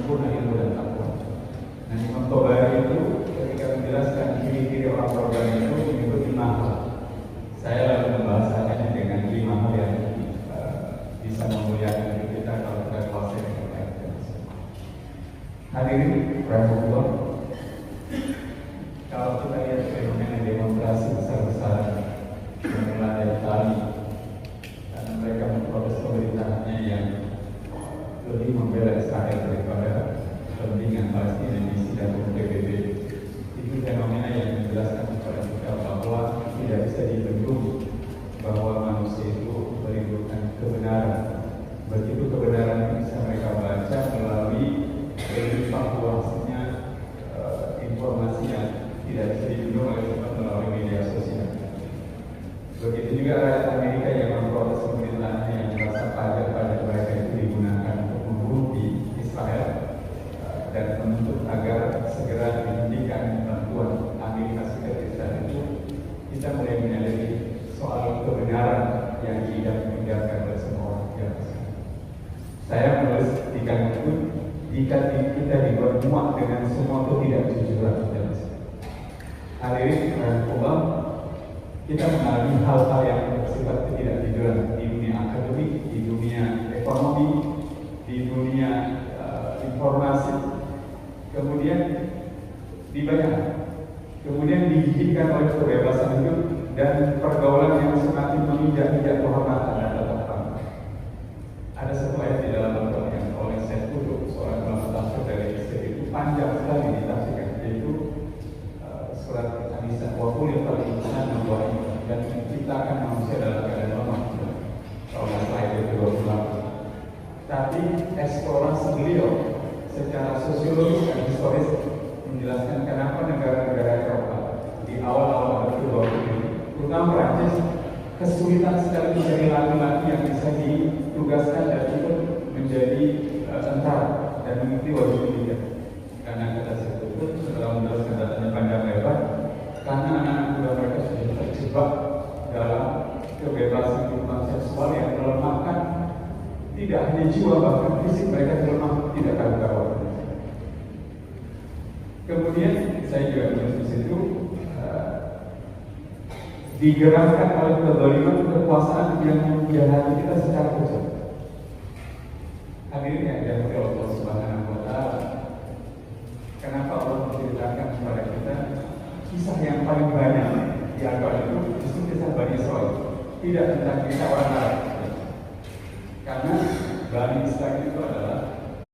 sempurna ilmu dan takwa. Nah, Imam Tobari itu ketika menjelaskan ciri-ciri orang beragama itu menyebut 5 hal. Saya lalu membahasakannya dengan 5 hal yang bisa memuliakan kita kalau kita kuasai dengan baik. Hadirin rahimahullah, kalau kita lihat fenomena demonstrasi besar-besaran yang melanda Itali karena mereka memprotes pemerintahannya yang lebih membela Israel daripada kepentingan Palestina di sidang PBB, itu fenomena yang menjelaskan kepada kita bahwa tidak bisa dibendung bahwa manusia itu merindukan kebenaran. Begitu kebenaran bisa mereka baca melalui bahwasanya informasi yang tidak bisa dibendung oleh cepat melalui media sosial. Begitu juga rakyat Amerika yang memprotes pemerintahannya yang merasa pajak mereka itu digunakan untuk membunuh di Israel dan menuntut agar segera dihentikan bantuan Amerika Serikat Israel itu, kita mulai menyadari soal kebenaran yang diidam-idamkan oleh semua orang biasa. Saya menulis di kalimat itu, jika kita dibuat muak dengan semua ketidakjujuran. Hadirin rahimahullah, kita mengalami hal-hal yang bersifat ketidakjujuran di dunia akademik, di dunia ekonomi, di dunia informasi, kemudian dibayar, kemudian diizinkan oleh kebebasan hidup dan pergaulan yang semakin menginjak-injak kehormatan dan tatapan. Ada satu ayat di dalam Al-Quran yang oleh Syekh Qutb, seorang ulama tafsir dari Mesir, itu panjang sekali ditafsirkan, yaitu surat An-Nisa, wa khuliqal insanu dha'ifa, dan menciptakan manusia dalam keadaan lemah. Kalau nggak salah itu 28. Tapi eksplorasi beliau secara sosiologis dan historis menjelaskan kenapa negara-negara Eropa di awal-awal abad ke-20 ini, terutama Prancis, kesulitan sekali mencari laki-laki yang bisa ditugaskan dan ikut menjadi tentara dan mengikuti wajib militer. Karena kata itu setelah menjelaskan datanya panjang lebar, karena anak-anak muda mereka sudah terjebak dalam kebebasan kehidupan seksual yang melemahkan tidak hanya jiwa, bahkan fisik mereka terlemah tidak karu-karuan. Kemudian saya juga menulis di situ, digerakkan oleh kezaliman kekuasaan yang menjahati kita secara kejam. Hadirin yang dirahmati Allah Subhanahu wa Ta'ala, kenapa Allah menceritakan kepada kita kisah yang paling banyak di Al-Quran itu justru kisah Bani Israil, tidak tentang kisah orang Arab. Karena Bani Israil itu adalah